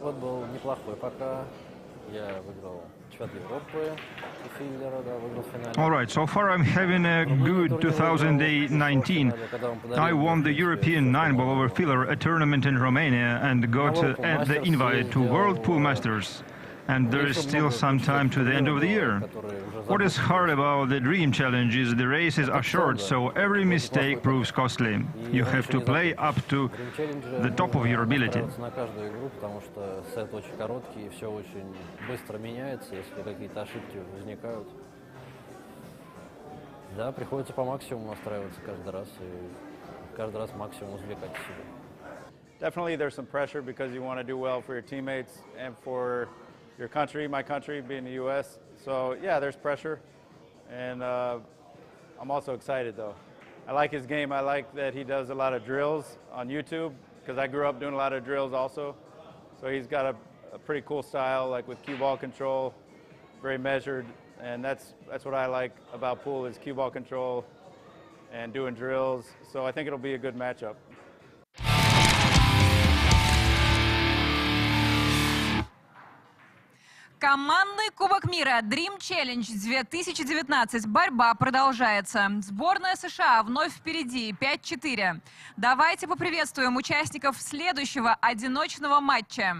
Год был неплохой пока. Я выиграл чемпионат Европы и Филлера, да, выиграл в финале. All right, so far I'm having a good 2019. I won the European 9-ball over filler, a tournament in Romania, and got the invite to World Pool Masters. And there is still some time to the end of the year. What is hard about the Dream Challenge is the races are short, so every mistake proves costly. You have to play up to the top of your ability. На каждую игру, потому что сет очень короткий, и все очень быстро меняется, если какие-то ошибки возникают. Да, приходится по максимуму настраиваться каждый раз, и каждый раз максимум извлекать из себя. Definitely there's some pressure because you want to do well for your teammates and for your country, my country, being the U.S. So, yeah, there's pressure. And I'm also excited, though. I like his game. I like that he does a lot of drills on YouTube because I grew up doing a lot of drills also. So he's got a pretty cool style, like with cue ball control, very measured. And that's what I like about pool is cue ball control and doing drills. So I think it'll be a good matchup. Командный Кубок мира Dream Challenge 2019. Борьба продолжается. Сборная США вновь впереди, 5-4. Давайте поприветствуем участников следующего одиночного матча.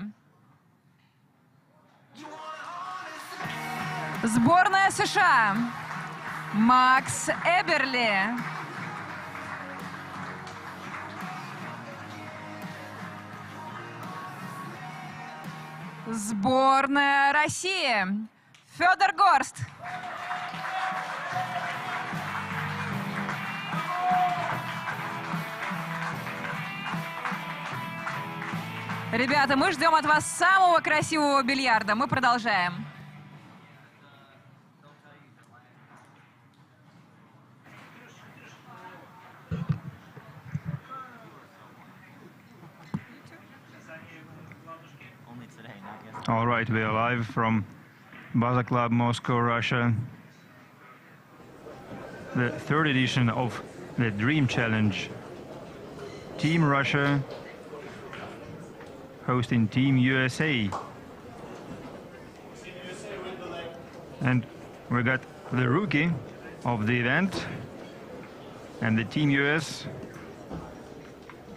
Сборная США. Макс Эберле. Сборная России. Федор Горст. Ребята, мы ждем от вас самого красивого бильярда. Мы продолжаем. All right, we are live from Baza Club, Moscow, Russia. The third edition of the Dream Challenge. Team Russia hosting Team USA. And we got the rookie of the event and the Team US,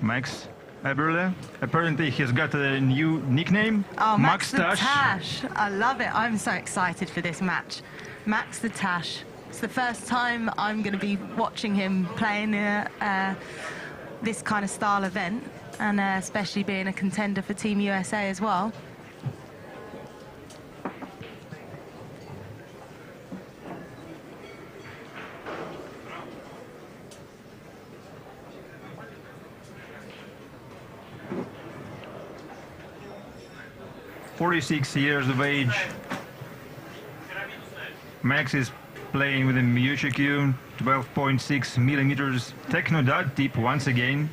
Max Eberle. Apparently he's got a new nickname. Oh, Max the Tash. Tash. I love it. I'm so excited for this match. Max the Tash. It's the first time I'm going to be watching him playing this kind of style event, and especially being a contender for Team USA as well. .46 years of age. Max is playing with a Miucci cue, 12.6 millimeters. Techno dot tip once again.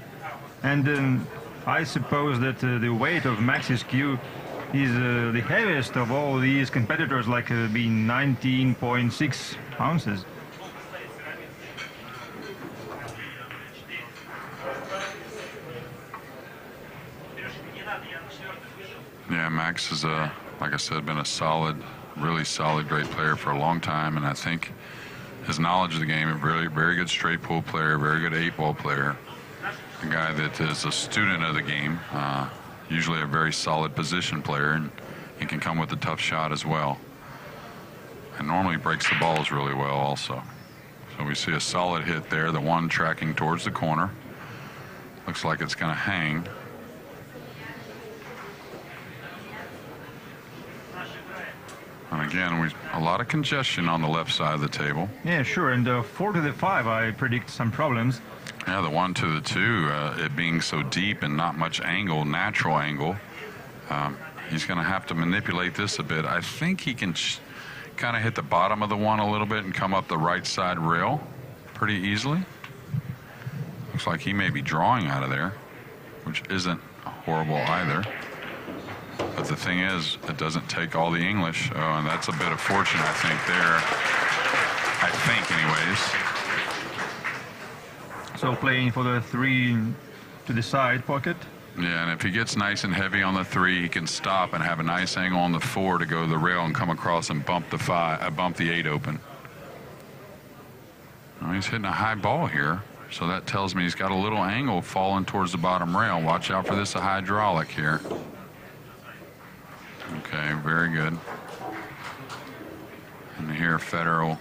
And I suppose that the weight of Max's cue is the heaviest of all these competitors, like being 19.6 ounces. Yeah, Max is, like I said, been a solid, really solid, great player for a long time, and I think his knowledge of the game, a very good straight pool player, very good 8-ball player, a guy that is a student of the game, usually a very solid position player, and he can come with a tough shot as well. And normally breaks the balls really well also. So we see a solid hit there, the one tracking towards the corner. Looks like it's going to hang. And again, a lot of congestion on the left side of the table. Yeah, sure. And 4 to the 5, I predict some problems. Yeah, the 1 to the 2, it being so deep and not much angle, natural angle. He's going to have to manipulate this a bit. I think he can kind of hit the bottom of the 1 a little bit and come up the right side rail pretty easily. Looks like he may be drawing out of there, which isn't horrible either. But the thing is, it doesn't take all the English. Oh, and that's a bit of fortune, I think, there. I think, anyways. So playing for the 3 to the side pocket. Yeah, and if he gets nice and heavy on the 3, he can stop and have a nice angle on the 4 to go to the rail and come across and bump the 8 open. Well, he's hitting a high ball here, so that tells me he's got a little angle falling towards the bottom rail. Watch out for this hydraulic here. Okay, very good. And here Fedor will,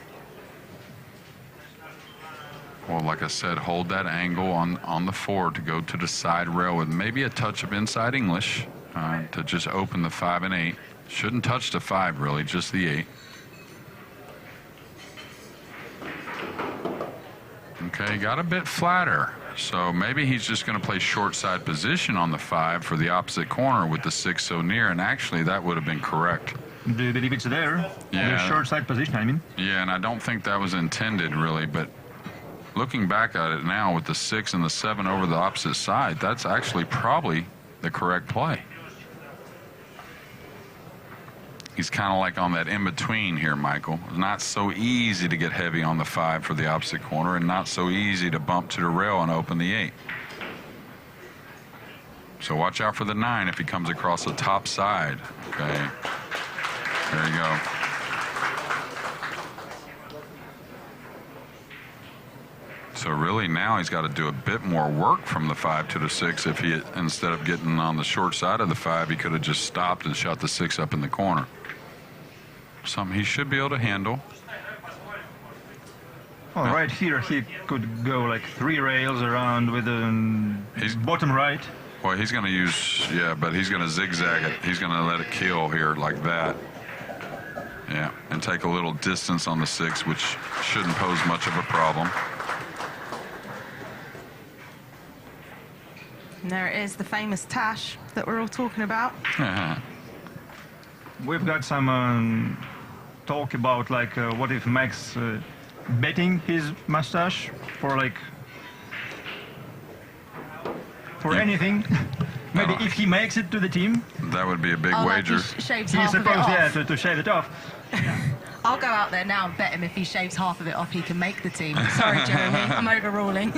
like I said, hold that angle on the 4 to go to the side rail with maybe a touch of inside English to just open the 5 and 8. Shouldn't touch the 5 really, just the 8. Okay, got a bit flatter. So maybe he's just going to play short side position on the 5 for the opposite corner with the 6 so near, and actually that would have been correct. Do you believe it's there? Yeah. The short side position, I mean. Yeah, and I don't think that was intended really, but looking back at it now with the 6 and the 7 over the opposite side, that's actually probably the correct play. He's kind of like on that in-between here, Michael. Not so easy to get heavy on the 5 for the opposite corner and not so easy to bump to the rail and open the 8. So watch out for the 9 if he comes across the top side. Okay, there you go. So really now he's got to do a bit more work from the 5 to the 6. If he, instead of getting on the short side of the 5, he could have just stopped and shot the 6 up in the corner. Something he should be able to handle. Well, right here he could go like 3 rails around with the bottom right. Well, he's going to use, yeah, but he's going to zigzag it. He's going to let it kill here like that. Yeah, and take a little distance on the 6, which shouldn't pose much of a problem. And there it is, the famous tash that we're all talking about. We've got some talk about like what if Max betting his mustache for like anything. Maybe if he makes it to the team. That would be a big like wager. he shaves He's half of it supposed, off. yeah, to shave it off. I'll go out there now and bet him if he shaves half of it off, he can make the team. Sorry, Jeremy, I'm overruling.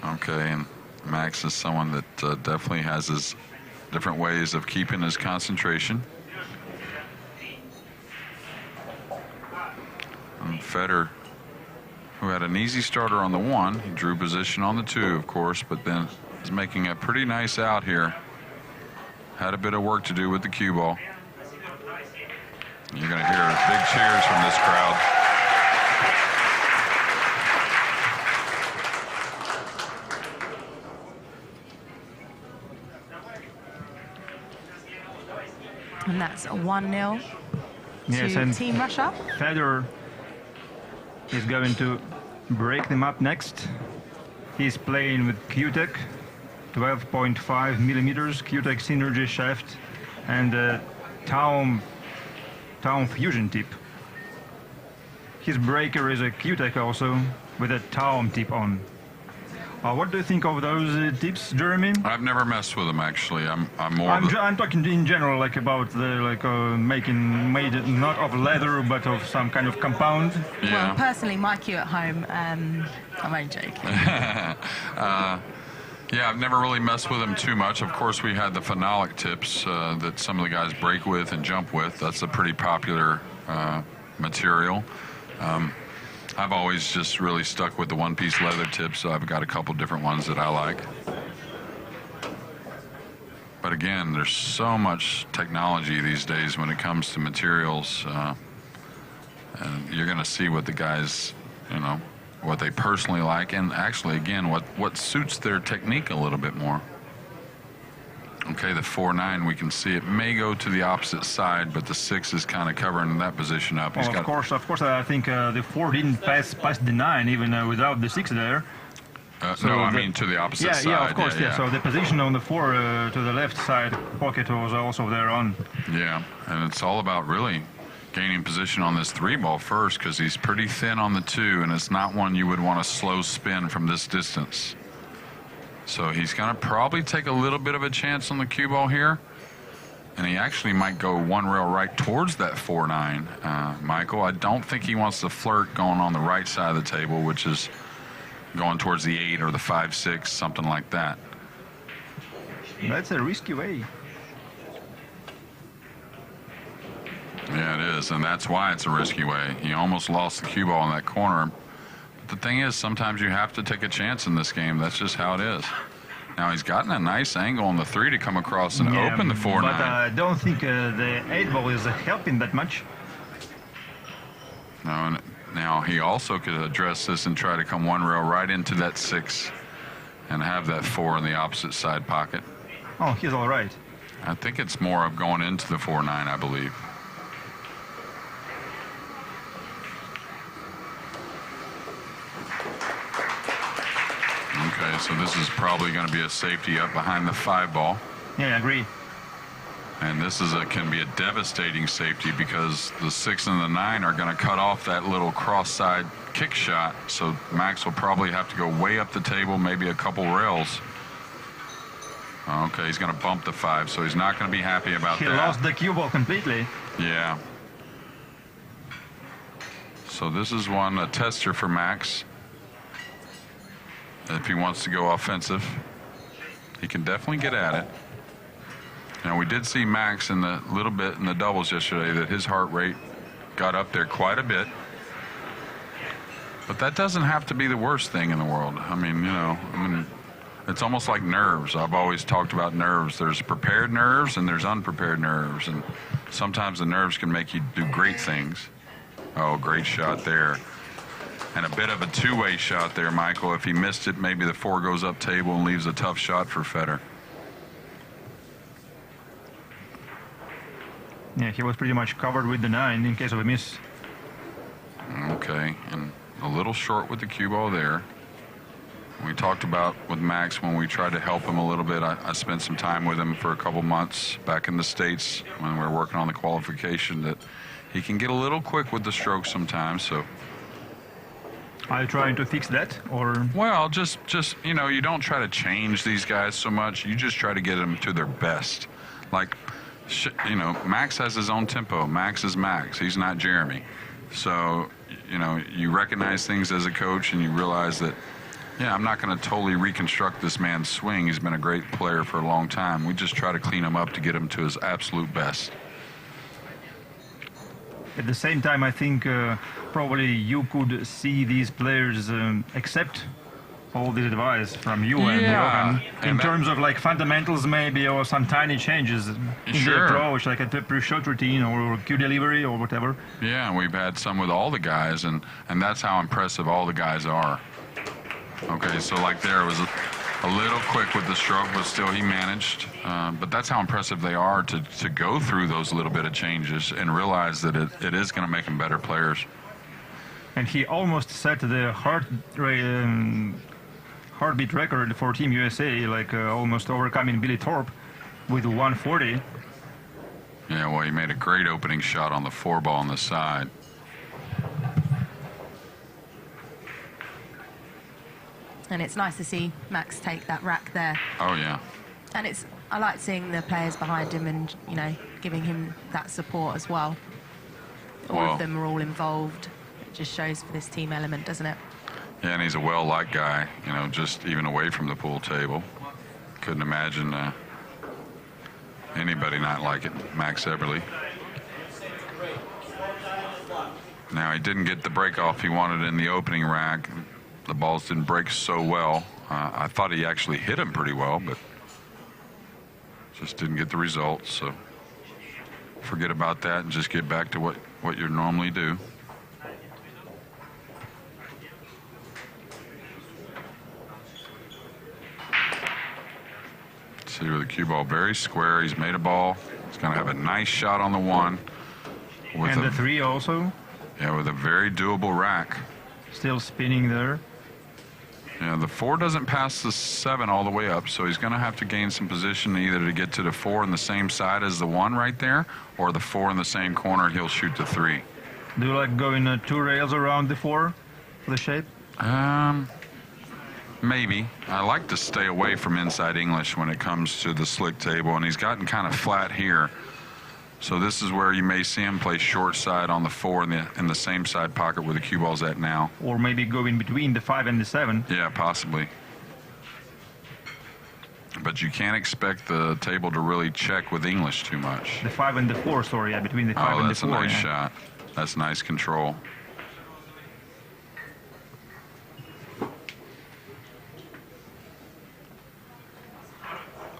Okay, and Max is someone that definitely has his different ways of keeping his concentration. And Fedor, who had an easy starter on the 1, he drew position on the 2, of course, but then is making a pretty nice out here. Had a bit of work to do with the cue ball. You're going to hear big cheers from this crowd. And that's a 1-0 Yes, to and Team Russia. Fedor is going to break them up next. He's playing with QTech, 12.5 millimeters QTech Synergy shaft, and Town Fusion tip. His breaker is a QTech also, with a Town tip on. What do you think of those tips, Jeremy? I've never messed with them actually. I'm talking in general, like about the made not of leather but of some kind of compound. Yeah. Well, personally, my cue at home, I'm only joking. Yeah, I've never really messed with them too much. Of course, we had the phenolic tips that some of the guys break with and jump with. That's a pretty popular material. I've always just really stuck with the one-piece leather tips, so I've got a couple different ones that I like. But again, there's so much technology these days when it comes to materials, and you're going to see what the guys, what they personally like, and actually, again, what suits their technique a little bit more. Okay, the 4-9, we can see it may go to the opposite side, but the 6 is kind of covering that position up. Well, of course, I think the 4 didn't pass the 9 even without the 6 there. No, I mean to the opposite side. Yeah, of course, yeah. So the position on the 4 to the left side pocket was also there on. Yeah, and it's all about really gaining position on this 3 ball first, because he's pretty thin on the 2, and it's not one you would want to slow spin from this distance. So he's going to probably take a little bit of a chance on the cue ball here. And he actually might go 1 rail right towards that 4-9, Michael. I don't think he wants to flirt going on the right side of the table, which is going towards the 8 or the 5-6, something like that. That's a risky way. Yeah, it is, and that's why it's a risky way. He almost lost the cue ball in that corner. But the thing is, sometimes you have to take a chance in this game. That's just how it is. Now he's gotten a nice angle on the 3 to come across and open the 4-9. But I don't think the 8 ball is helping that much. No, and now he also could address this and try to come one rail right into that 6 and have that 4 in the opposite side pocket. Oh, he's all right. I think it's more of going into the 4-9, I believe. Okay, so this is probably going to be a safety up behind the 5 ball. Yeah, I agree. And this is can be a devastating safety because the 6 and the 9 are going to cut off that little cross-side kick shot. So Max will probably have to go way up the table, maybe a couple rails. Okay, he's going to bump the 5, so he's not going to be happy about that. He lost the cue ball completely. Yeah. So this is a tester for Max. If he wants to go offensive, he can definitely get at it. Now we did see Max in the little bit in the doubles yesterday that his heart rate got up there quite a bit. But that doesn't have to be the worst thing in the world. I mean, it's almost like nerves. I've always talked about nerves. There's prepared nerves and there's unprepared nerves. And sometimes the nerves can make you do great things. Oh, great shot there. And a bit of a two-way shot there, Michael. If he missed it, maybe the 4 goes up table and leaves a tough shot for Fedor. Yeah, he was pretty much covered with the 9 in case of a miss. Okay, and a little short with the cue ball there. We talked about with Max when we tried to help him a little bit. I spent some time with him for a couple months back in the States when we were working on the qualification, that he can get a little quick with the strokes sometimes, so. Are you trying to fix that, or? Well, just you know, you don't try to change these guys so much. You just try to get them to their best. Like, you know, Max has his own tempo. Max is Max. He's not Jeremy. So, you know, you recognize things as a coach and you realize that, yeah, I'm not going to totally reconstruct this man's swing. He's been a great player for a long time. We just try to clean him up to get him to his absolute best. At the same time, I think probably you could see these players accept all this advice from you and Johan in terms of like fundamentals maybe, or some tiny changes in the approach, like a pre-shot routine or cue delivery or whatever. Yeah, and we've had some with all the guys, and that's how impressive all the guys are. Okay, so like there was a little quick with the stroke, but still he managed. But that's how impressive they are to go through those little bit of changes and realize that it is going to make them better players. And he almost set the heartbeat record for Team USA, like almost overcoming Billy Thorpe with 140. Yeah, well, he made a great opening shot on the 4 ball on the side. And it's nice to see Max take that rack there. Oh, yeah. And I like seeing the players behind him and, you know, giving him that support as well. All of them are all involved. It just shows for this team element, doesn't it? Yeah, and he's a well-liked guy, you know, just even away from the pool table. Couldn't imagine anybody not like it, Max Eberle. Now, he didn't get the break off he wanted in the opening rack. The balls didn't break so well. I thought he actually hit him pretty well, but just didn't get the results. So forget about that and just get back to what you normally do. See with the cue ball, very square. He's made a ball. He's going to have a nice shot on the 1. And the 3 also? Yeah, with a very doable rack. Still spinning there. Yeah, the 4 doesn't pass the 7 all the way up, so he's going to have to gain some position either to get to the 4 in the same side as the 1 right there, or the 4 in the same corner, and he'll shoot the 3. Do you like going 2 rails around the 4 for the shape? Maybe. I like to stay away from inside English when it comes to the slick table, and he's gotten kind of flat here. So this is where you may see him play short side on the 4 in the same side pocket where the cue ball's at now. Or maybe go in between the 5 and the 7. Yeah, possibly. But you can't expect the table to really check with English too much. The 5 and the 4, sorry, yeah, between the 5 and the 4. Oh, that's a nice shot. That's nice control.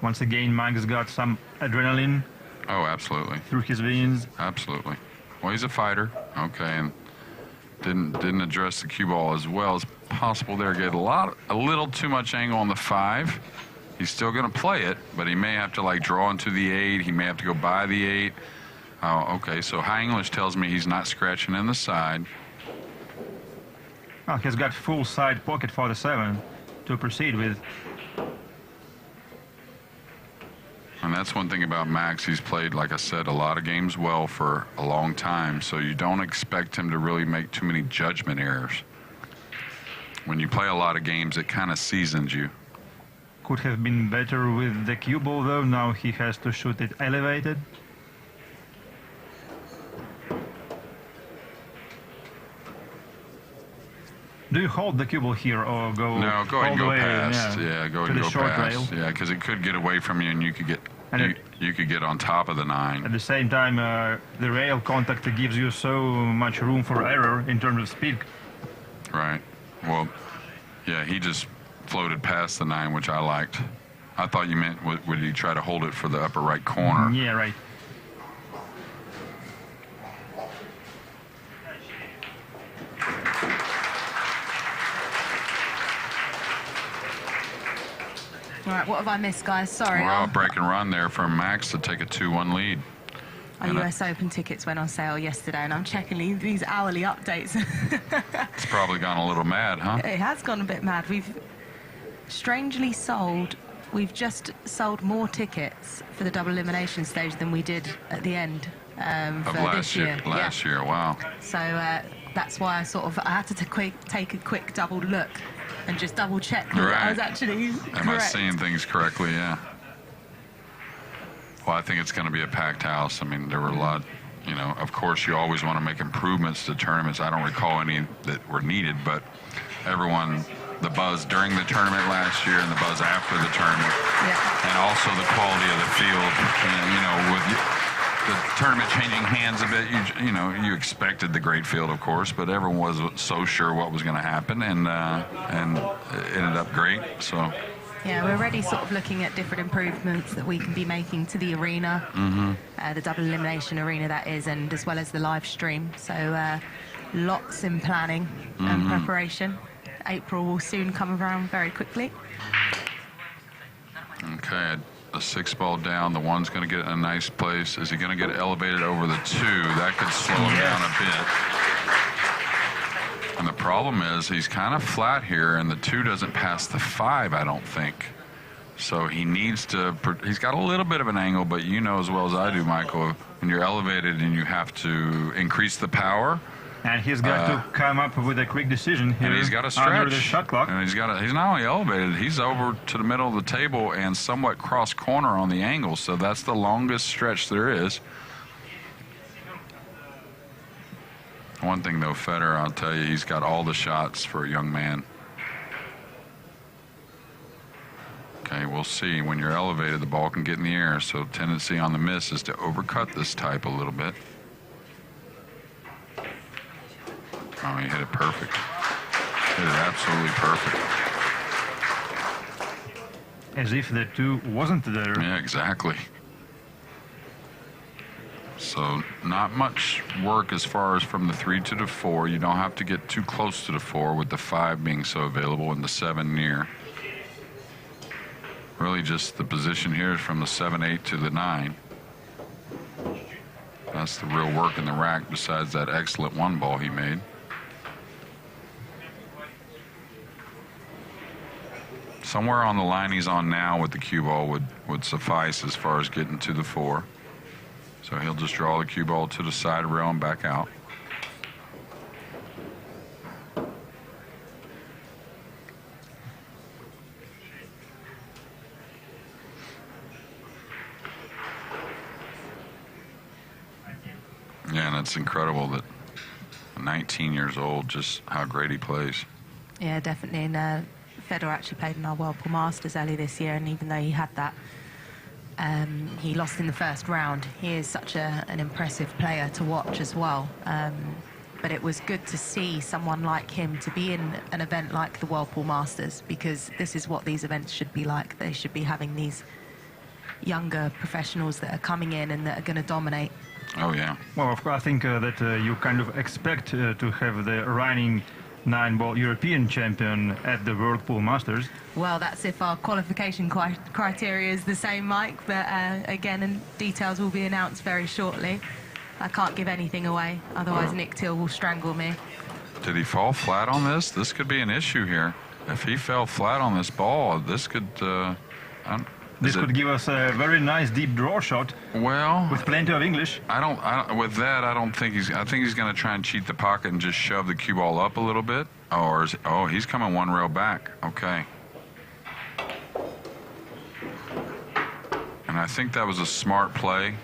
Once again, Mike's got some adrenaline. Oh, absolutely. Through his veins. Absolutely. Well, he's a fighter. Okay, and didn't address the cue ball as well as possible there. Get a little too much angle on the 5. He's still going to play it, but he may have to like draw into the 8. He may have to go by the 8. Oh, okay. So high English tells me he's not scratching in the side. Well, he's got full side pocket for the 7 to proceed with. And that's one thing about Max. He's played, like I said, a lot of games well for a long time, so you don't expect him to really make too many judgment errors. When you play a lot of games, it kind of seasons you. Could have been better with the cue ball, though. Now he has to shoot it elevated. Do you hold the cue ball here or go? No, go ahead and go past. Yeah, go ahead and go past. Rail. Yeah, because it could get away from you, and you could get you could get on top of the 9. At the same time, the rail contact gives you so much room for error in terms of speed. Right. Well, yeah, he just floated past the 9, which I liked. I thought you meant would he try to hold it for the upper right corner? Yeah, right. All right, what have I missed, guys? Sorry. Well, break and run there from Max to take a 2-1 lead. Our US Open tickets went on sale yesterday, and I'm checking these hourly updates. It's probably gone a little mad, huh? It has gone a bit mad. We've just sold more tickets for the double elimination stage than we did at the end of for last year. Last year, wow. So that's why I had to take a quick double look and just double check that I was actually correct. Am I seeing things correctly? Yeah. Well, I think it's going to be a packed house. I mean, there were a lot, you know, of course you always want to make improvements to tournaments. I don't recall any that were needed, but everyone, the buzz during the tournament last year and the buzz after the tournament, and also the quality of the field, and, you know, with the tournament changing hands a bit, you expected the great field, of course, but everyone wasn't so sure what was going to happen, and it ended up great. So. Yeah, we're already sort of looking at different improvements that we can be making to the arena, the double elimination arena that is, and as well as the live stream. So lots in planning and preparation. April will soon come around very quickly. Okay, a 6 ball down. The 1's going to get in a nice place. Is he going to get elevated over the 2? That could slow him down a bit. And the problem is he's kind of flat here, and the 2 doesn't pass the 5, I don't think. So he needs to, he's got a little bit of an angle, but you know as well as I do, Michael, when you're elevated and you have to increase the power. And he's got to come up with a quick decision here. And he's got to stretch. Under the shot clock. And he's not only elevated, he's over to the middle of the table and somewhat cross corner on the angle. So that's the longest stretch there is. One thing though, Fedor, I'll tell you, he's got all the shots for a young man. Okay, we'll see. When you're elevated, the ball can get in the air. So tendency on the miss is to overcut this type a little bit. Oh, he hit it perfect. Hit it absolutely perfect. As if the 2 wasn't there. Yeah, exactly. So not much work as far as from the 3 to the 4. You don't have to get too close to the 4 with the 5 being so available and the 7 near. Really just the position here is from the 7-8 to the 9. That's the real work in the rack besides that excellent 1 ball he made. Somewhere on the line he's on now with the cue ball would suffice as far as getting to the 4. So he'll just draw the cue ball to the side rail and back out. Yeah, and it's incredible that 19 years old, just how great he plays. Yeah, definitely. And Fedor actually played in our Whirlpool Masters early this year, and even though he had that, he lost in the first round. He is such an impressive player to watch as well. But it was good to see someone like him to be in an event like the Whirlpool Masters, because this is what these events should be like. They should be having these younger professionals that are coming in and that are going to dominate. Oh, yeah. Well, of course, I think that you kind of expect to have the reigning 9-ball European champion at the Whirlpool Masters. Well, that's if our qualification criteria is the same, Mike. But again, and details will be announced very shortly. I can't give anything away, otherwise Nick Till will strangle me. Did he fall flat on this? This could be an issue here. If he fell flat on this ball, this could... This could give us a very nice deep draw shot. Well, with plenty of English. With that, I don't think I think he's going to try and cheat the pocket and just shove the cue ball up a little bit. Oh, he's coming one rail back. Okay. And I think that was a smart play.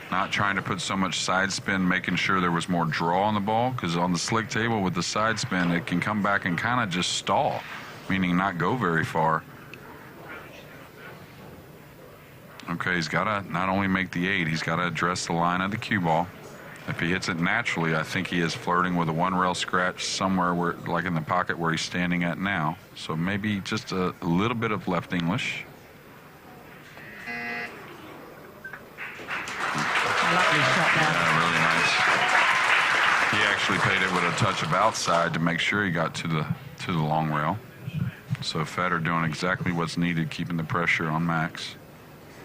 Not trying to put so much side spin, making sure there was more draw on the ball, because on the slick table with the side spin, it can come back and kind of just stall, meaning not go very far. Okay, he's got to not only make the 8, he's got to address the line of the cue ball. If he hits it naturally, I think he is flirting with a one-rail scratch somewhere where, like in the pocket where he's standing at now. So maybe just a little bit of left English. Lovely shot there. Yeah, really nice. He actually paid it with a touch of outside to make sure he got to the long rail. So Fedor doing exactly what's needed, keeping the pressure on Max,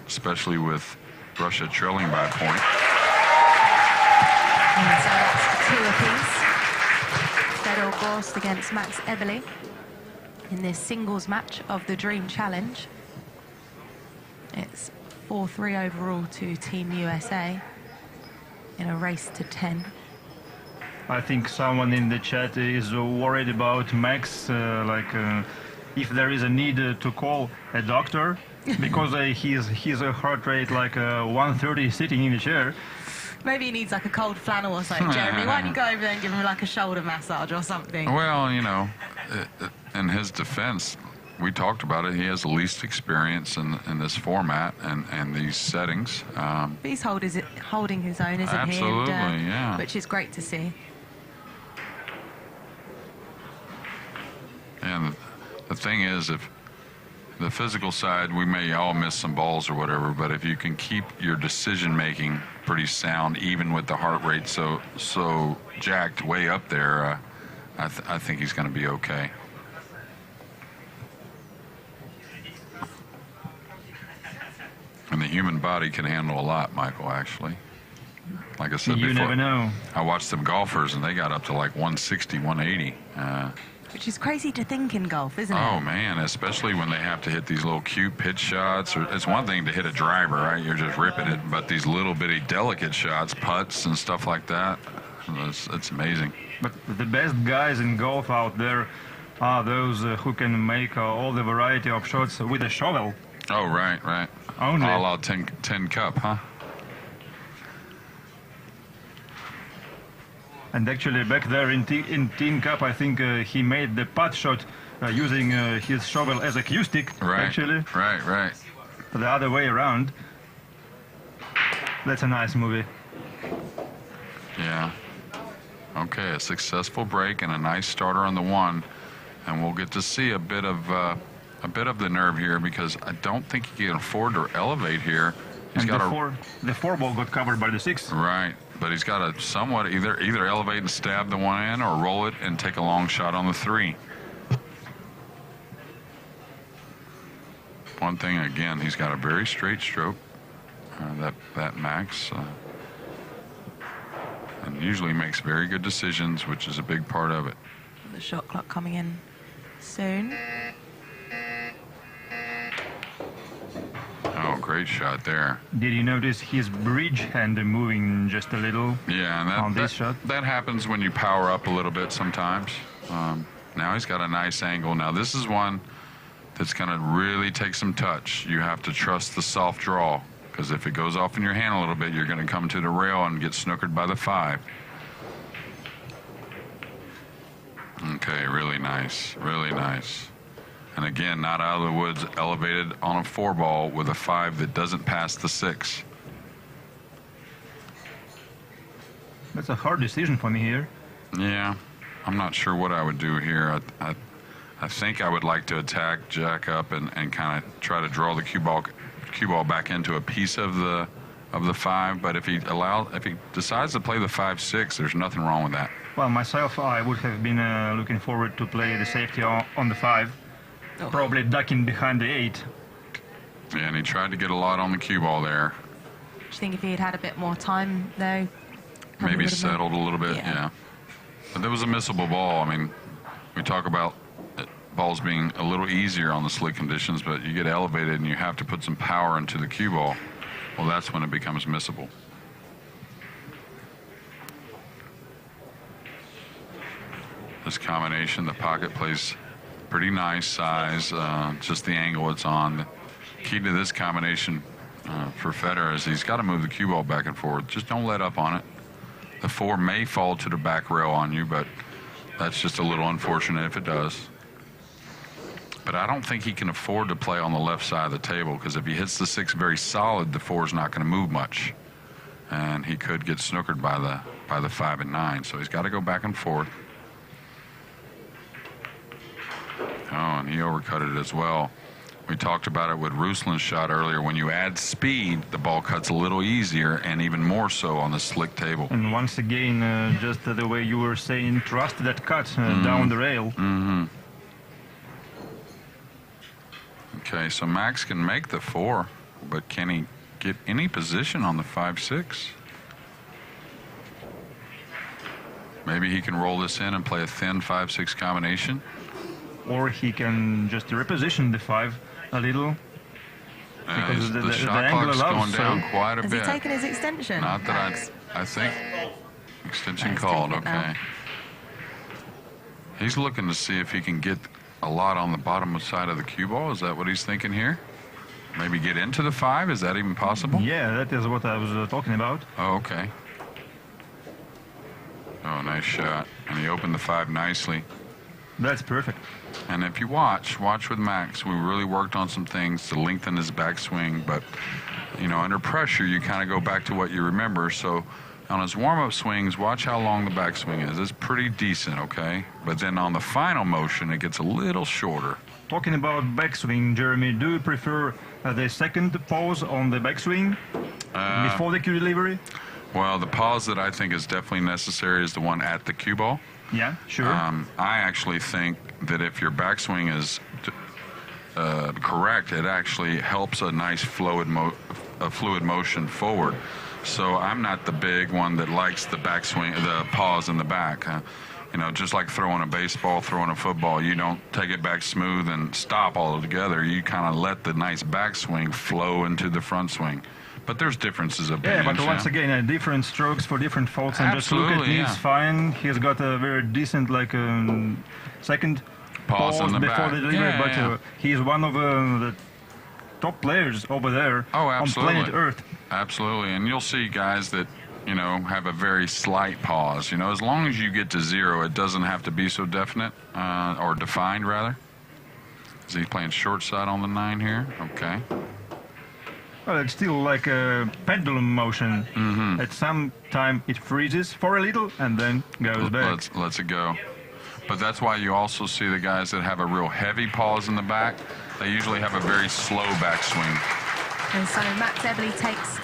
especially with Russia trailing by a point. And so that's 2 apiece. Fedor Gorst against Max Eberle in this singles match of the Dream Challenge. It's 4-3 overall to Team USA in a race to 10. I think someone in the chat is worried about Max, if there is a need to call a doctor, because his heart rate like 130 sitting in the chair. Maybe he needs like a cold flannel or something. Jeremy, why don't you go over there and give him like a shoulder massage or something? Well, you know, in his defense, we talked about it. He has the least experience in this format and these settings. But he's holding his own, isn't absolutely, he? Absolutely, yeah. Which is great to see. And the thing is, if the physical side, we may all miss some balls or whatever, but if you can keep your decision-making pretty sound, even with the heart rate so jacked way up there, I think he's going to be okay. And the human body can handle a lot, Michael, actually. Like I said before, you never know. I watched some golfers, and they got up to like 160, 180. Which is crazy to think in golf, isn't it? Oh, man, especially when they have to hit these little cute pitch shots. It's one thing to hit a driver, right? You're just ripping it. But these little bitty delicate shots, putts and stuff like that, it's amazing. But the best guys in golf out there are those who can make all the variety of shots with a shovel. Oh, right. Only. A la 10 cup, huh? And actually back there in Tin Cup, I think he made the putt shot using his shovel as a cue stick, right, actually. Right. The other way around. That's a nice movie. Yeah. Okay, a successful break and a nice starter on the 1. And we'll get to see a bit of the nerve here, because I don't think he can afford to elevate here. He's got the 4 ball got covered by the 6. Right. But he's got to somewhat either elevate and stab the 1 in, or roll it and take a long shot on the 3. One thing, again, he's got a very straight stroke, that Max, and usually makes very good decisions, which is a big part of it. The shot clock coming in soon. Oh, great shot there. Did you notice his bridge hand moving just a little? Yeah, and on this shot? That happens when you power up a little bit sometimes. Now he's got a nice angle. Now this is one that's going to really take some touch. You have to trust the soft draw. because if it goes off in your hand a little bit, you're going to come to the rail and get snookered by the 5. Okay, really nice, really nice. And again, not out of the woods, elevated on a 4-ball with a 5 that doesn't pass the 6. That's a hard decision for me here. Yeah, I'm not sure what I would do here. I think I would like to attack, jack up, and kind of try to draw the cue ball back into a piece of the 5. But if he decides to play the 5-6, there's nothing wrong with that. Well, myself, I would have been looking forward to play the safety on the 5, probably ducking behind the 8. Yeah, and he tried to get a lot on the cue ball there. Do you think if he had had a bit more time, though? Maybe settled a little bit, yeah. But there was a missable ball. I mean, we talk about balls being a little easier on the slick conditions, but you get elevated and you have to put some power into the cue ball. Well, that's when it becomes missable. This combination, the pocket plays pretty nice size, just the angle it's on. The key to this combination for Fedor is he's got to move the cue ball back and forth. Just don't let up on it. The 4 may fall to the back rail on you, but that's just a little unfortunate if it does. But I don't think he can afford to play on the left side of the table, because if he hits the 6 very solid, the 4 is not going to move much. And he could get snookered by the 5 and 9. So he's got to go back and forth. Oh, and he overcut it as well. We talked about it with Ruslan's shot earlier. When you add speed, the ball cuts a little easier, and even more so on the slick table. And once again, just the way you were saying, trust that cut down the rail. Okay, so Max can make the 4, but can he get any position on the 5-6? Maybe he can roll this in and play a thin 5-6 combination. Or he can just reposition the 5 a little. Because the shot clock's going down quite a bit. Has he taken his extension? Not that I think extension called, okay. He's looking to see if he can get a lot on the bottom side of the cue ball. Is that what he's thinking here? Maybe get into the 5? Is that even possible? Yeah, that is what I was talking about. Oh, okay. Oh, nice shot. And he opened the 5 nicely. That's perfect. And if you watch with Max, we really worked on some things to lengthen his backswing, but, you know, under pressure, you kind of go back to what you remember. So on his warm-up swings, watch how long the backswing is. It's pretty decent, okay? But then on the final motion, it gets a little shorter. Talking about backswing, Jeremy, do you prefer the second pause on the backswing before the cue delivery? Well, the pause that I think is definitely necessary is the one at the cue ball. Yeah, sure. I actually think that if your backswing is correct, it actually helps a nice fluid motion forward. So I'm not the big one that likes the backswing, the pause in the back. You know, just like throwing a baseball, throwing a football, you don't take it back smooth and stop altogether. You kind of let the nice backswing flow into the front swing. But there's differences of opinions. Yeah, but once again, different strokes for different faults. And Absolutely, just look at yeah. He's fine. He's got a very decent, like, second Pause in the before back. the delivery. Yeah, but he's one of the top players over there on planet Earth. Absolutely. And you'll see guys that, you know, have a very slight pause. You know, as long as you get to 0, it doesn't have to be so definite, or defined, rather. Is he playing short side on the 9 here? Okay. Well, it's still like a pendulum motion. At some time it freezes for a little and then goes back. Lets it go. But that's why you also see the guys that have a real heavy pause in the back. They usually have a very slow backswing. And so Max Eberle takes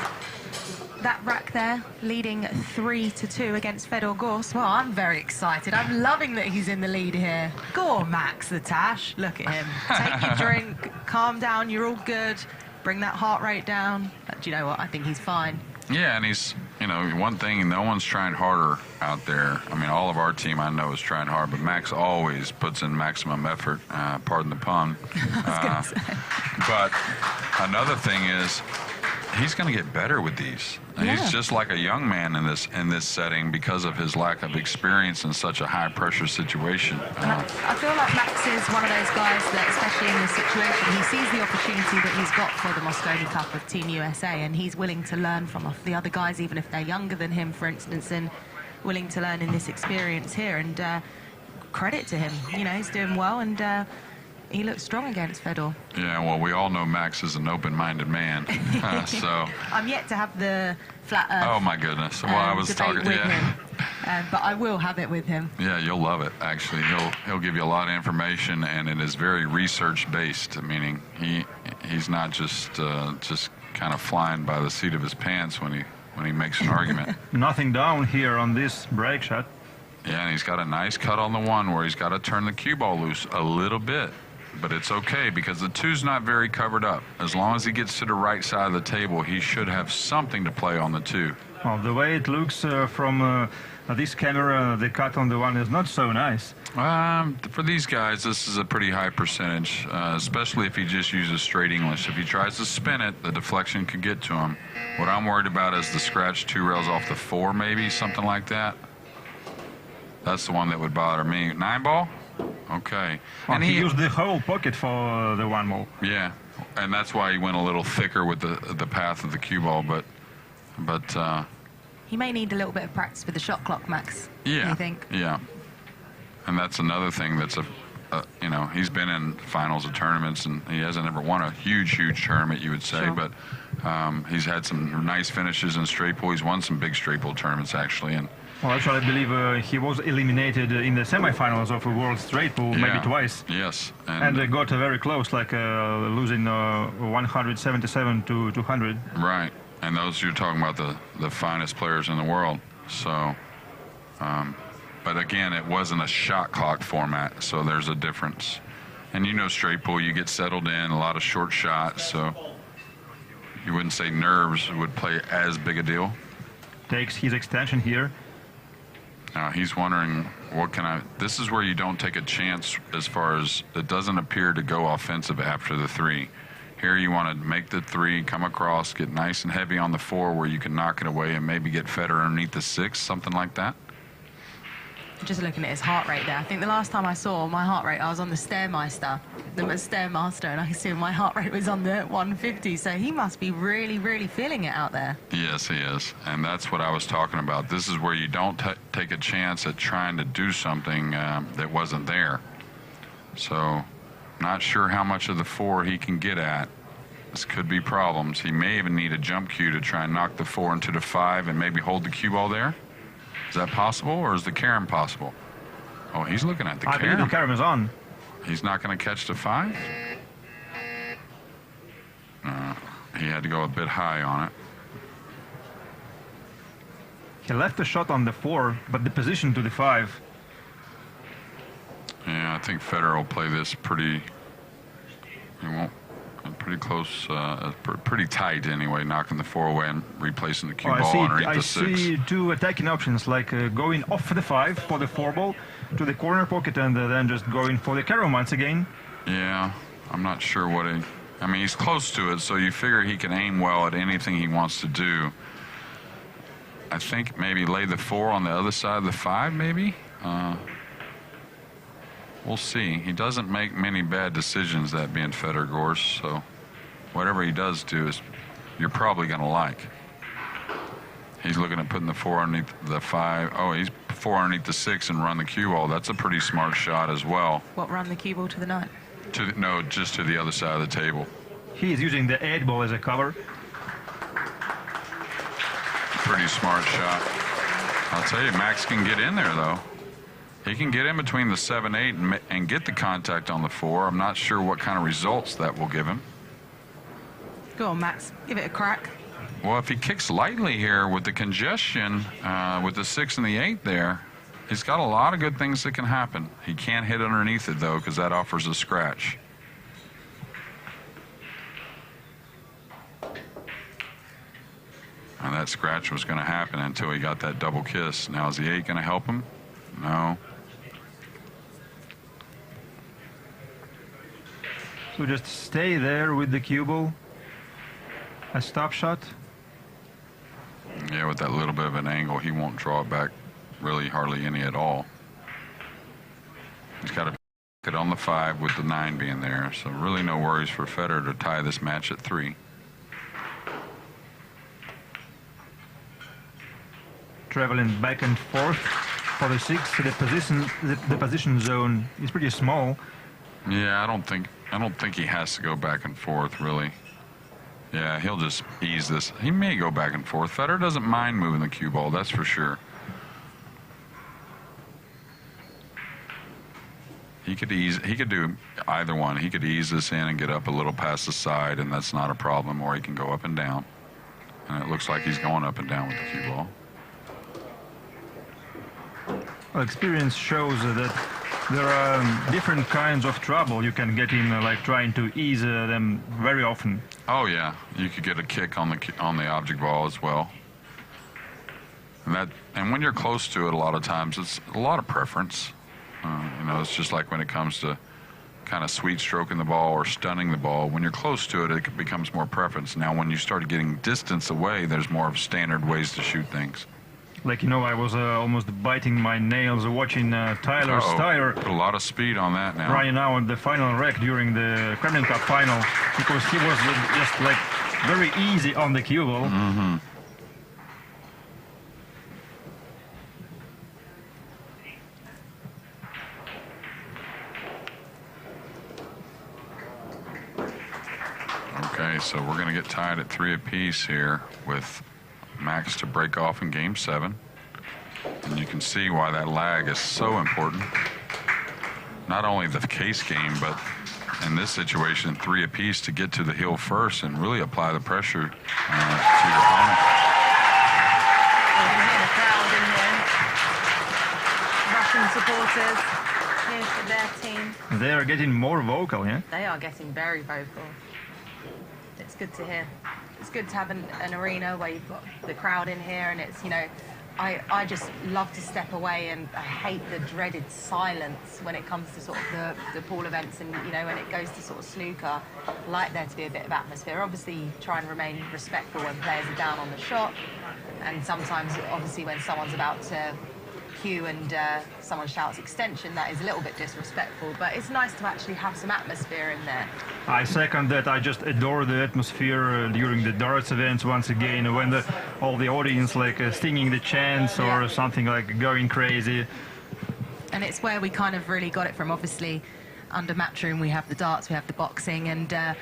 that rack there, leading 3-2 against Fedor Gorst. Well, I'm very excited. I'm loving that he's in the lead here. Go on, Max the Tash. Look at him. Take your drink, calm down, you're all good. Bring that heart rate down. But do you know what? I think he's fine. Yeah, and he's, you know, one thing, no one's trying harder out there. I mean, all of our team I know is trying hard, but Max always puts in maximum effort, pardon the pun. I was going to say. But another thing is, he's going to get better with these. Yeah. He's just like a young man in this setting because of his lack of experience in such a high pressure situation. And I feel like Max is one of those guys that, especially in this situation, he sees the opportunity that he's got for the Mosconi Cup of Team USA, and he's willing to learn from the other guys, even if they're younger than him, for instance, and willing to learn in this experience here. And credit to him, you know, he's doing well, and he looks strong against Fedor. Yeah, well, we all know Max is an open-minded man, so. I'm yet to have the flat Earth. Oh my goodness! Well, I was debate talking. with Yeah. him. But I will have it with him. Yeah, you'll love it. Actually, he'll give you a lot of information, and it is very research-based. Meaning he's not just kind of flying by the seat of his pants when he makes an argument. Nothing down here on this break shot. Yeah, and he's got a nice cut on the one where he's got to turn the cue ball loose a little bit. But it's okay because the two's not very covered up. As long as he gets to the right side of the table, he should have something to play on the two. Well, the way it looks from this camera, the cut on the one is not so nice. For these guys, this is a pretty high percentage, especially if he just uses straight English. If he tries to spin it, the deflection could get to him. What I'm worried about is the scratch 2 rails off the 4, maybe, something like that. That's the one that would bother me. 9 ball? Okay. Well, And he used the whole pocket for the 1 ball. Yeah, and that's why he went a little thicker with the path of the cue ball, but He may need a little bit of practice with the shot clock, Max. yeah, I think. yeah. And that's another thing that's you know, he's been in finals of tournaments and he hasn't ever won a huge tournament, you would say, Sure. but he's had some nice finishes in straight pool. He's won some big straight pool tournaments actually, and Well, actually, I believe he was eliminated in the semifinals of a World Straight Pool, maybe yeah, twice. Yes, And they got very close, like losing 177 to 200. right. And those you're talking about the finest players in the world. So, but again, it wasn't a shot clock format, so there's a difference. And you know, straight pool, you get settled in, a lot of short shots, so you wouldn't say nerves would play as big a deal. Takes his extension here. He's wondering, what can I... This is where you don't take a chance as far as it doesn't appear to go offensive after the 3. Here you want to make the 3, come across, get nice and heavy on the 4 where you can knock it away and maybe get Fedor underneath the 6, something like that. Just looking at his heart rate there. I think the last time I saw my heart rate, I was on the Stairmaster, and I could see my heart rate was on the 150. So he must be really feeling it out there. Yes, he is. And that's what I was talking about. This is where you don't take a chance at trying to do something that wasn't there. So, not sure how much of the 4 he can get at. This could be problems. He may even need a jump cue to try and knock the 4 into the 5 and maybe hold the cue ball there. Is that possible, or is the carom possible? Oh, he's looking at the I believe the carom. carom is on. He's not going to catch the 5? He had to go a bit high on it. He left the shot on the 4, but the position to the 5. Yeah, I think Federer will play this pretty... He won't... Pretty close, pretty tight anyway, knocking the 4 away and replacing the cue ball underneath the 6. I see 2 attacking options, like going off the 5 for the 4 ball to the corner pocket and then just going for the carom once again. Yeah, I'm not sure what he... I mean, he's close to it, so you figure he can aim well at anything he wants to do. I think maybe lay the 4 on the other side of the 5, maybe? We'll see. He doesn't make many bad decisions, that being Fedor Gorst, so whatever he does do is you're probably going to like. He's looking at putting the 4 underneath the 5. Oh, he's 4 underneath the 6 and run the cue ball. That's a pretty smart shot as well. What, run the cue ball to the 9? No, just to the other side of the table. He's using the 8 ball as a cover. Pretty smart shot. I'll tell you, Max can get in there, though. He can get in between the 7-8 and get the contact on the 4. I'm not sure what kind of results that will give him. Go on, Max. Give it a crack. Well, if he kicks lightly here with the congestion, with the 6 and the 8 there, he's got a lot of good things that can happen. He can't hit underneath it, though, because that offers a scratch. And that scratch was going to happen until he got that double kiss. Now, is the 8 going to help him? No. So just stay there with the cue ball. A stop shot. Yeah, with that little bit of an angle, he won't draw it back really hardly any at all. He's got to get on the 5 with the 9 being there, so really no worries for Federer to tie this match at 3. Traveling back and forth for the 6. The position zone is pretty small. Yeah, I don't think he has to go back and forth really. Yeah, he'll just ease this. He may go back and forth. Federer doesn't mind moving the cue ball, that's for sure. He could do either one. He could ease this in and get up a little past the side, and that's not a problem, or he can go up and down. And it looks like he's going up and down with the cue ball. Well, experience shows that there are different kinds of trouble you can get in, like trying to ease them very often. Oh yeah, you could get a kick on the object ball as well. And when you're close to it, a lot of times it's a lot of preference. You know, it's just like when it comes to kind of sweet stroking the ball or stunning the ball. When you're close to it, it becomes more preference. Now, when you start getting distance away, there's more of standard ways to shoot things. Like, you know, I was almost biting my nails watching Tyler Steyer. Put a lot of speed on that now. Right now on the final wreck during the Kremlin Cup final, because he was just like very easy on the cue ball. Mm-hmm. Okay, so we're going to get tied at 3 apiece here with Max to break off in game 7. And you can see why that lag is so important. Not only the case game, but in this situation, 3 apiece to get to the hill first and really apply the pressure to your opponent. You can hear the crowd in here. Russian supporters here for their team. They are getting more vocal, yeah? They are getting very vocal. It's good to hear. It's good to have an arena where you've got the crowd in here, and it's, you know, I just love to step away, and I hate the dreaded silence when it comes to sort of the pool events, and, you know, when it goes to sort of snooker. I like there to be a bit of atmosphere. Obviously, try and remain respectful when players are down on the shot, and sometimes, obviously, when someone's about to cue and someone shouts extension, that is a little bit disrespectful, but it's nice to actually have some atmosphere in there. I second that. I just adore the atmosphere during the darts events once again, when all the audience like singing the chants or something, like going crazy. And it's where we kind of really got it from. Obviously, under Matchroom we have the darts, we have the boxing, and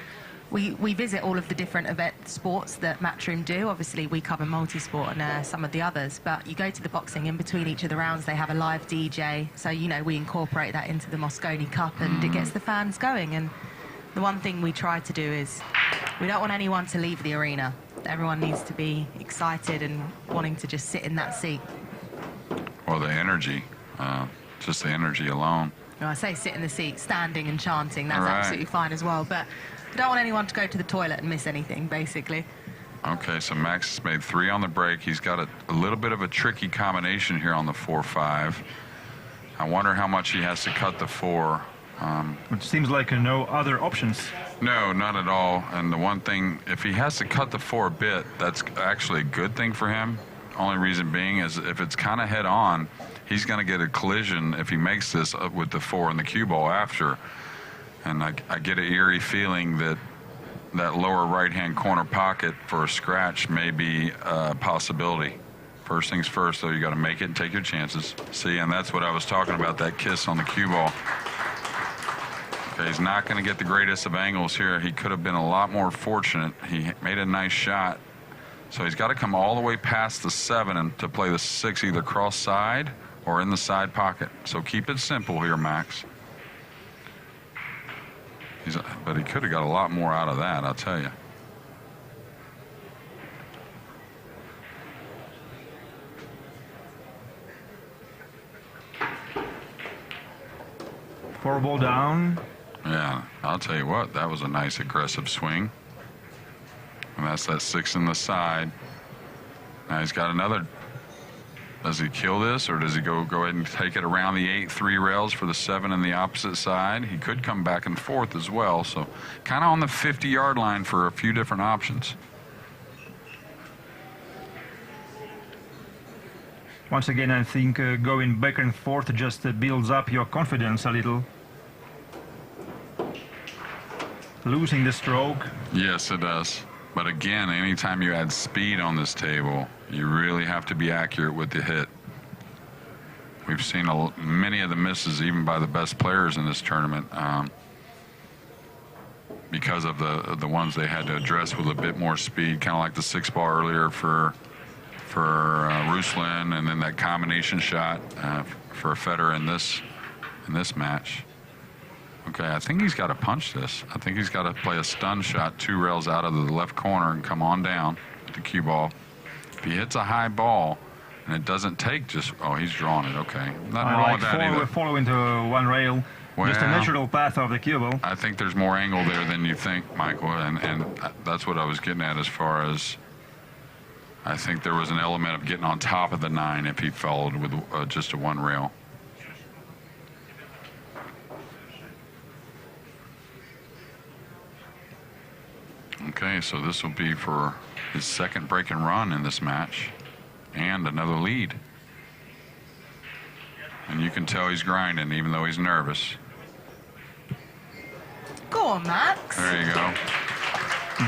we visit all of the different sports that Matchroom do. Obviously, we cover multi-sport and some of the others, but you go to the boxing, in between each of the rounds, they have a live DJ. So, you know, we incorporate that into the Mosconi Cup, and it gets the fans going. And the one thing we try to do is we don't want anyone to leave the arena. Everyone needs to be excited and wanting to just sit in that seat. Well, the energy, just the energy alone. No, I say sit in the seat, standing and chanting, that's absolutely fine as well. But I don't want anyone to go to the toilet and miss anything, basically. Okay, so Max has made 3 on the break. He's got a little bit of a tricky combination here on the 4-5. I wonder how much he has to cut the 4. It seems like no other options. No, not at all. And the one thing, if he has to cut the 4 a bit, that's actually a good thing for him. Only reason being is if it's kind of head on, he's going to get a collision if he makes this with the 4 and the cue ball after. And I get an eerie feeling that that lower right-hand corner pocket for a scratch may be a possibility. First things first, though, you got to make it and take your chances. See, and that's what I was talking about, that kiss on the cue ball. Okay, he's not going to get the greatest of angles here. He could have been a lot more fortunate. He made a nice shot. So he's got to come all the way past the 7 and to play the 6 either cross side or in the side pocket. So keep it simple here, Max. But he could have got a lot more out of that, I'll tell you. Four ball down. Yeah, I'll tell you what, that was a nice aggressive swing. And that's that 6 in the side. Now he's got another. Does he kill this, or does he go ahead and take it around the 8-3 rails for the 7 in the opposite side? He could come back and forth as well, so kind of on the 50-yard line for a few different options. Once again, I think going back and forth just builds up your confidence a little. Losing the stroke. Yes, it does. But again, anytime you add speed on this table, you really have to be accurate with the hit. We've seen many of the misses, even by the best players in this tournament, because of the ones they had to address with a bit more speed, kind of like the 6-ball earlier for Ruslan, and then that combination shot for Fedor in this match. Okay, I think he's got to punch this. I think he's got to play a stun shot 2 rails out of the left corner and come on down with the cue ball. If he hits a high ball and it doesn't take just, oh, he's drawing it, okay. Nothing wrong with that either. Follow into 1 rail, well, just a natural path of the cue ball. I think there's more angle there than you think, Michael, and that's what I was getting at as far as I think there was an element of getting on top of the 9 if he followed with just a 1 rail. Okay, so this will be for his 2nd break and run in this match, and another lead. And you can tell he's grinding, even though he's nervous. Go on, Max. There you go.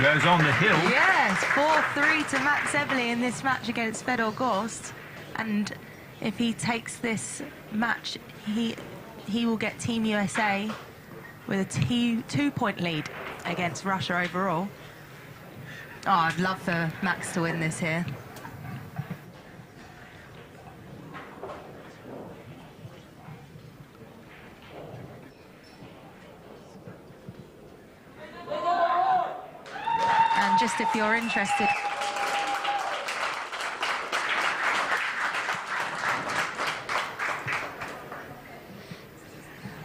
Goes on the hill. Yes, 4-3 to Max Eberle in this match against Fedor Gorst. And if he takes this match, he will get Team USA with a 2-point lead against Russia overall. Oh, I'd love for Max to win this here. And just if you're interested,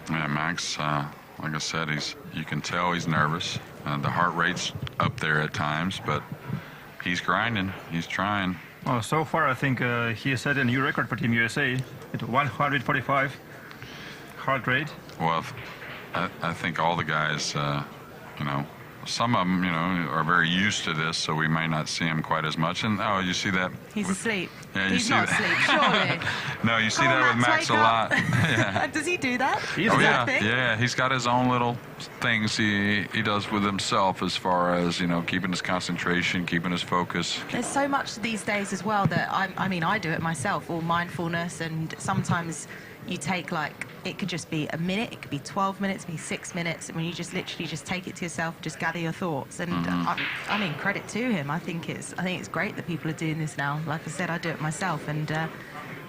Yeah, Max, like I said, you can tell he's nervous. The heart rate's up there at times, but he's grinding. He's trying. Well, so far, I think he has set a new record for Team USA at 145 heart rate. Well, I think all the guys, you know, some of them, you know, are very used to this, so we may not see him quite as much. And, oh, you see that? he's asleep. Yeah, you He's see not that. asleep, surely. No, you see Come on, that with Max Max, a wake lot. up. Yeah. Does he do that? He's Oh, that yeah, thing? yeah, he's got his own little things he does with himself as far as, you know, keeping his concentration, keeping his focus. There's so much these days as well that, I mean, I do it myself, all mindfulness, and sometimes you take, like, it could just be a minute, it could be 12 minutes, it could be 6 minutes, and when you just literally just take it to yourself, just gather your thoughts. And I mean, credit to him. I think it's great that people are doing this now. Like I said, I do it myself, and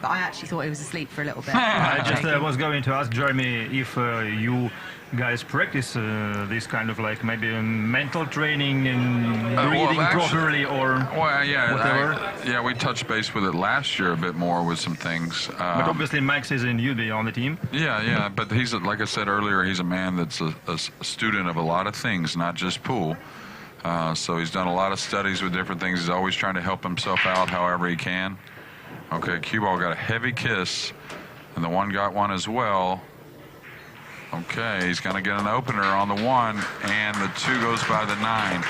but I actually thought he was asleep for a little bit. I just was going to ask Jeremy if you guys practice this kind of like maybe mental training and breathing properly or whatever. Yeah, we touched base with it last year a bit more with some things. But obviously Max is in UB on the team. Yeah, but he's, like I said earlier, he's a man that's a student of a lot of things, not just pool. So he's done a lot of studies with different things. He's always trying to help himself out however he can. Okay, cue ball got a heavy kiss, and the 1 got one as well. Okay, he's going to get an opener on the 1, and the 2 goes by the 9.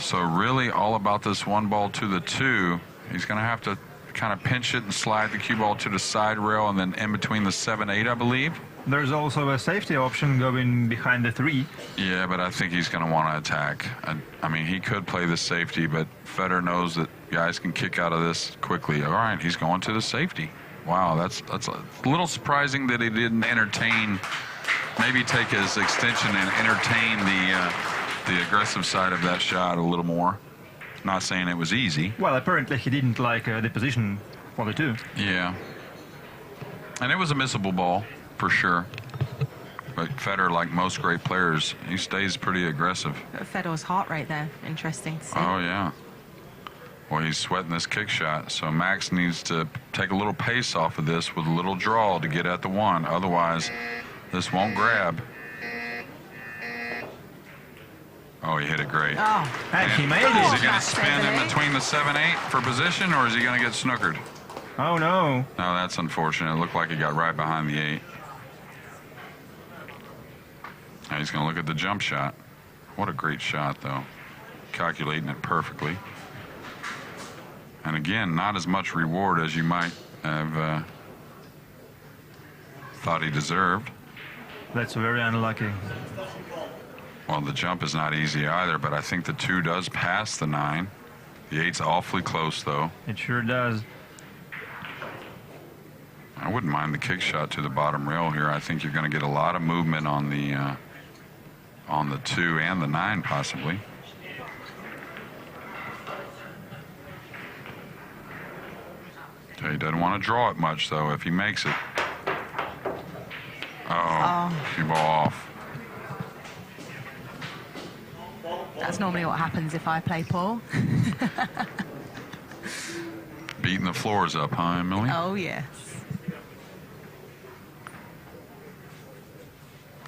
So really all about this 1 ball to the 2. He's going to have to kind of pinch it and slide the cue ball to the side rail and then in between the 7-8, I believe. There's also a safety option going behind the 3. Yeah, but I think he's going to want to attack. I mean, he could play the safety, but Fedor knows that guys can kick out of this quickly. All right, he's going to the safety. Wow, that's a little surprising that he didn't entertain, maybe take his extension and entertain the aggressive side of that shot a little more. Not saying it was easy. Well, apparently he didn't like the position for the 2. Yeah. And it was a missable ball, for sure. But Fedor, like most great players, he stays pretty aggressive. Fedor's heart rate there, interesting to see. Oh, yeah. Well, he's sweating this kick shot, so Max needs to take a little pace off of this with a little draw to get at the 1. Otherwise, this won't grab. Oh, he hit it great. Oh, And he made Is it. he going to spin in between the 7-8 for position, or is he going to get snookered? Oh, no. No, that's unfortunate. It looked like he got right behind the 8. Now he's going to look at the jump shot. What a great shot, though. Calculating it perfectly. And again, not as much reward as you might have thought he deserved. That's very unlucky. Well, the jump is not easy either, but I think the 2 does pass the 9. The 8's awfully close, though. It sure does. I wouldn't mind the kick shot to the bottom rail here. I think you're going to get a lot of movement on the 2 and the 9, possibly. Okay, he doesn't want to draw it much, though, if he makes it. Cue ball off. That's normally what happens if I play Paul. Beating the floors up, huh, Emily? Oh, yes.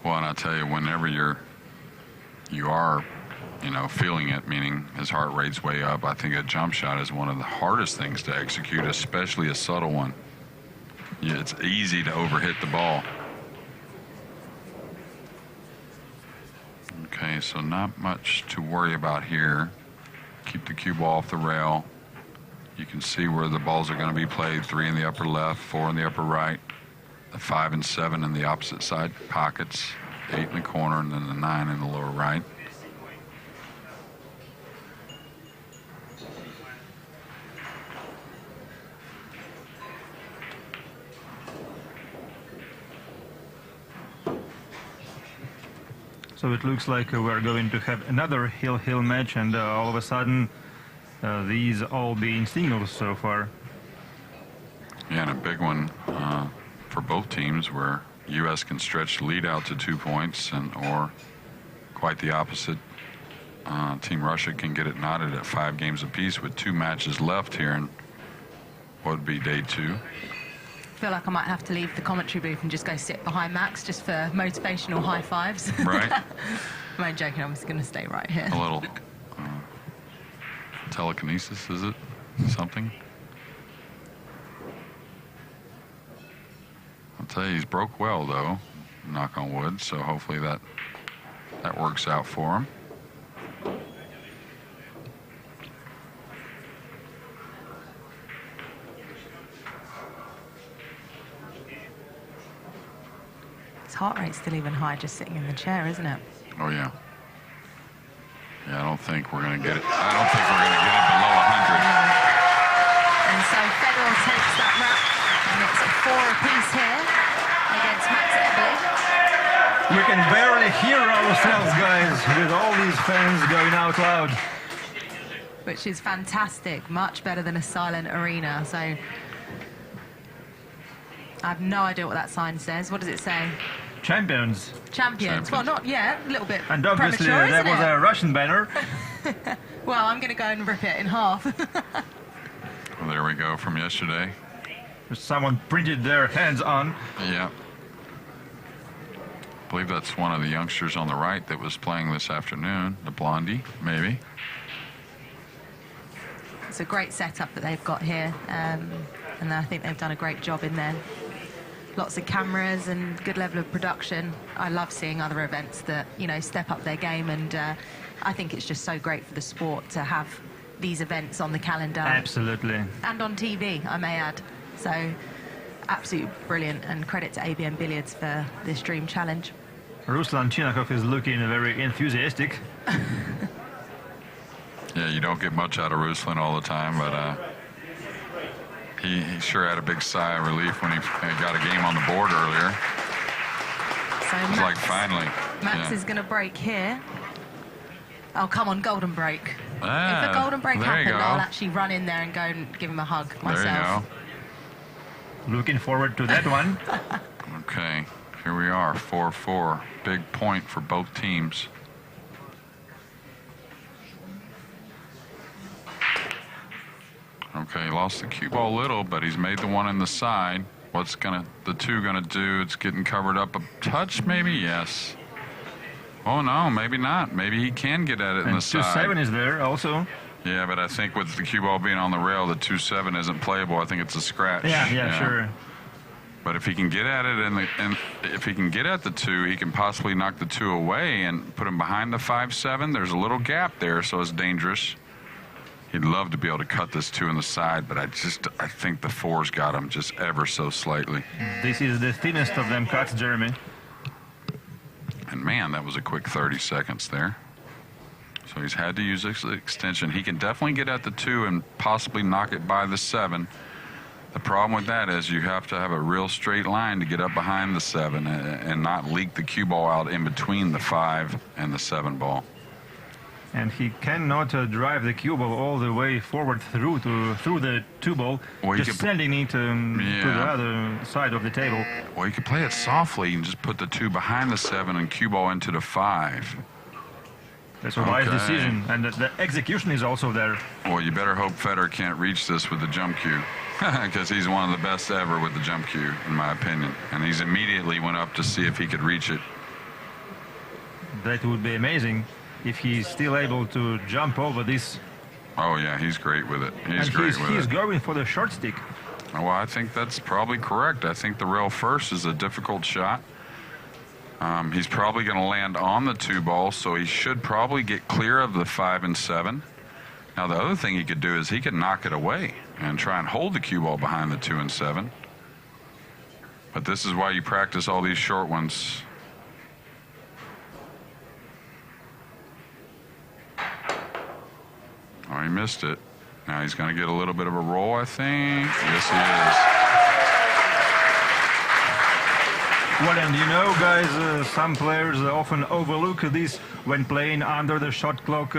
Well, and I tell you, whenever you are, feeling it, meaning his heart rate's way up, I think a jump shot is one of the hardest things to execute, especially a subtle one. Yeah, it's easy to overhit the ball. Okay, so not much to worry about here. Keep the cue ball off the rail. You can see where the balls are going to be played. 3 in the upper left, 4 in the upper right, the 5 and 7 in the opposite side pockets, 8 in the corner, and then the 9 in the lower right. So it looks like we're going to have another hill-hill match, and all of a sudden these all being singles so far. Yeah, and a big one for both teams where U.S. can stretch the lead out to 2 points, or quite the opposite. Team Russia can get it knotted at 5 games apiece with 2 matches left here in what would be day 2. I feel like I might have to leave the commentary booth and just go sit behind Max just for motivational high fives. Right. I'm only joking, I'm just going to stay right here. A little telekinesis, is it? Something? I'll tell you, he's broke well, though, knock on wood, so hopefully that works out for him. His heart rate's still even high just sitting in the chair, isn't it? Oh, yeah. Yeah, I don't think we're going to get it. I don't think we're going to get it below 100. And so Fedor takes that wrap, and it's a 4 apiece here against Max Eberle. We can barely hear ourselves, guys, with all these fans going out loud. Which is fantastic, much better than a silent arena. So I have no idea what that sign says. What does it say? Champions. Champions. Well, not yet. A little bit And obviously premature, there was a Russian banner. Well, I'm going to go and rip it in half. Well, there we go from yesterday. Someone printed their hands on. Yeah. I believe that's one of the youngsters on the right that was playing this afternoon, the blondie, maybe. It's a great setup that they've got here, and I think they've done a great job in there. Lots of cameras and good level of production. I love seeing other events that, step up their game, and I think it's just so great for the sport to have these events on the calendar. Absolutely. And on TV, I may add. So, absolutely brilliant, and credit to ABNbilliards for this Dream Challenge. Ruslan Chinakov is looking very enthusiastic. Yeah, you don't get much out of Ruslan all the time, but he sure had a big sigh of relief when he got a game on the board earlier. So it was like finally. Max is going to break here. Oh, come on, golden break. Ah, if a golden break there you happened, go. I'll actually run in there and go and give him a hug myself. There you go. Looking forward to that one. Okay, here we are, 4-4. Big point for both teams. Okay, lost the cue ball a little, but he's made the one in the side. What's the 2 gonna do? It's getting covered up a touch, maybe? Yes. Oh no, maybe not. Maybe he can get at it in the side. 2-7 is there also. Yeah, but I think with the cue ball being on the rail, the 2-7 isn't playable. I think it's a scratch. Yeah, sure. But if he can get at it, and if he can get at the 2, he can possibly knock the 2 away and put him behind the 5-7. There's a little gap there, so it's dangerous. He'd love to be able to cut this 2 in the side, but I think the 4's got him just ever so slightly. This is the thinnest of them cuts, Jeremy. And man, that was a quick 30 seconds there. So he's had to use this extension. He can definitely get at the 2 and possibly knock it by the 7. The problem with that is you have to have a real straight line to get up behind the 7 and not leak the cue ball out in between the 5 and the 7 ball. And he cannot drive the cue ball all the way forward through the 2 ball, well, just sending it to the other side of the table. Well, you could play it softly and just put the 2 behind the 7 and cue ball into the 5. That's a wise decision, and the execution is also there. Well, you better hope Fedor can't reach this with the jump cue, because he's one of the best ever with the jump cue, in my opinion. And he's immediately went up to see if he could reach it. That would be amazing if he's still able to jump over this. Oh yeah, he's great with it. He's going for the short stick. Well, I think that's probably correct. I think the rail first is a difficult shot. He's probably going to land on the 2 ball, so he should probably get clear of the 5 and 7. Now, the other thing he could do is he could knock it away and try and hold the cue ball behind the 2 and 7. But this is why you practice all these short ones. Oh, he missed it. Now he's going to get a little bit of a roll, I think. Yes, he is. Well, and you know, guys, some players often overlook this when playing under the shot clock.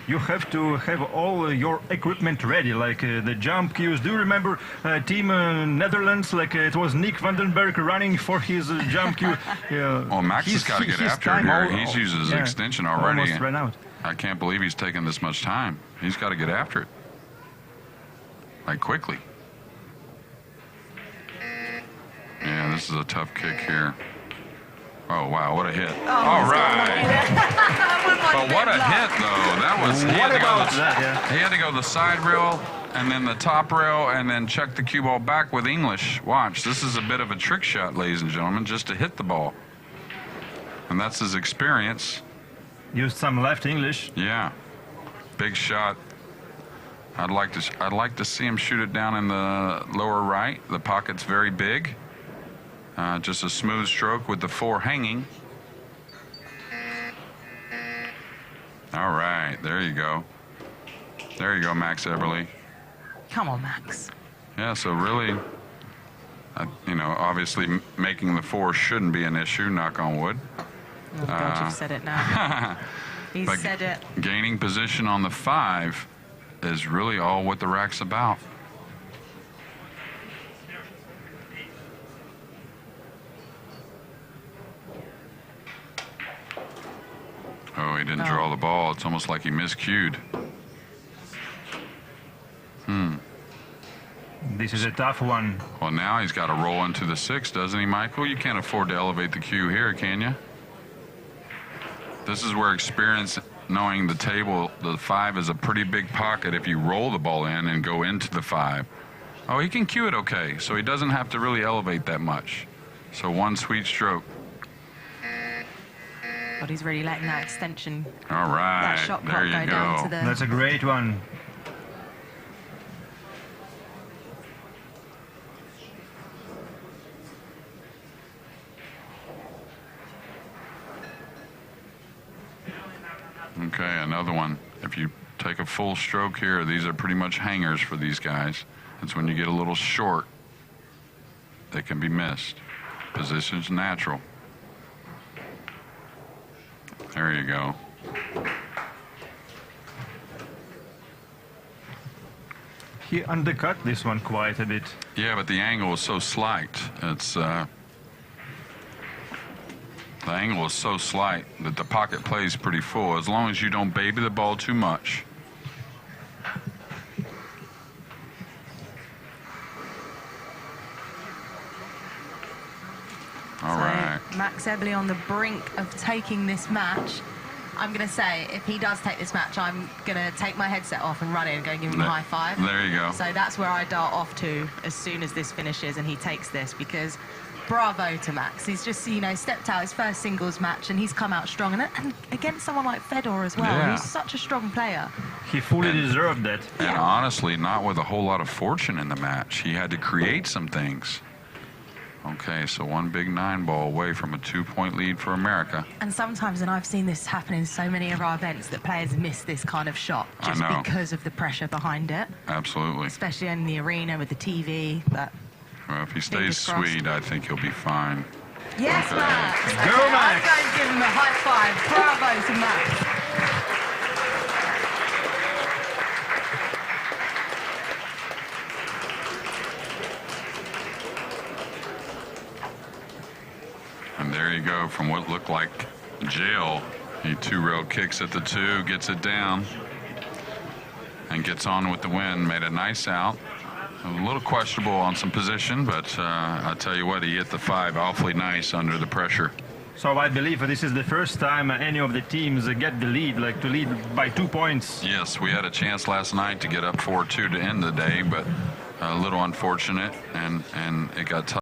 You have to have all your equipment ready, like the jump cues. Do you remember Team Netherlands? Like it was Nick Vandenberg running for his jump cue. Well, Max has got to get after it here. He's used his extension already. Almost ran out. I can't believe he's taken this much time. He's got to get after it, like quickly. Yeah, this is a tough kick here. Oh, wow, what a hit. Oh, all right. But what a hit, though. That was, he had to go the side rail and then the top rail and then check the cue ball back with English. Watch, this is a bit of a trick shot, ladies and gentlemen, just to hit the ball. And that's his experience. Used some left English. Yeah, big shot. I'd like to see him shoot it down in the lower right. The pocket's very big. Just a smooth stroke with the 4 hanging. All right, there you go. There you go, Max Eberle. Come on, Max. Yeah, so really, you know, obviously making the 4 shouldn't be an issue, knock on wood. Oh, God, you've said it now. He's said it. Gaining position on the 5 is really all what the rack's about. Oh, he didn't draw the ball. It's almost like he miscued. This is a tough one. Well, now he's got to roll into the 6, doesn't he, Michael? You can't afford to elevate the cue here, can you? This is where experience, knowing the table, the 5 is a pretty big pocket if you roll the ball in and go into the 5. Oh, he can cue it okay, so he doesn't have to really elevate that much. So one sweet stroke. But he's really letting that extension, all right, that shot there clock you go down to the... That's a great one. Okay, another one. If you take a full stroke here, these are pretty much hangers for these guys. It's when you get a little short, they can be missed. Position's natural. There you go. He undercut this one quite a bit. Yeah, but the angle is so slight. It's the angle is so slight that the pocket plays pretty full, as long as you don't baby the ball too much. All right. Max Eberle on the brink of taking this match. I'm going to say, if he does take this match, I'm going to take my headset off and run in and go give him a high five. There you go. So that's where I dart off to as soon as this finishes and he takes this, because bravo to Max. He's just, you know, stepped out his first singles match and he's come out strong. And against someone like Fedor as well, Yeah. who's such a strong player. He fully deserved that. And honestly, not with a whole lot of fortune in the match. He had to create some things. Okay, so one big 9-ball away from a 2-point lead for America. And sometimes, and I've seen this happen in so many of our events, that players miss this kind of shot just I know. because of the pressure behind it. Absolutely. Especially in the arena with the TV. But Well, if he Fingers stays crossed. sweet, I think he'll be fine. yes, Okay. Max! Go, Okay, Max! I'm going to give him a high five. Bravo to Max. And there you go, from what looked like jail. He 2-rail kicks at the 2, gets it down, and gets on with the win. Made a nice out. A little questionable on some position, but I'll tell you what, he hit the 5 awfully nice under the pressure. So I believe this is the first time any of the teams get the lead, like to lead by 2 points. Yes, we had a chance last night to get up 4-2 to end the day, but a little unfortunate, and it got tough.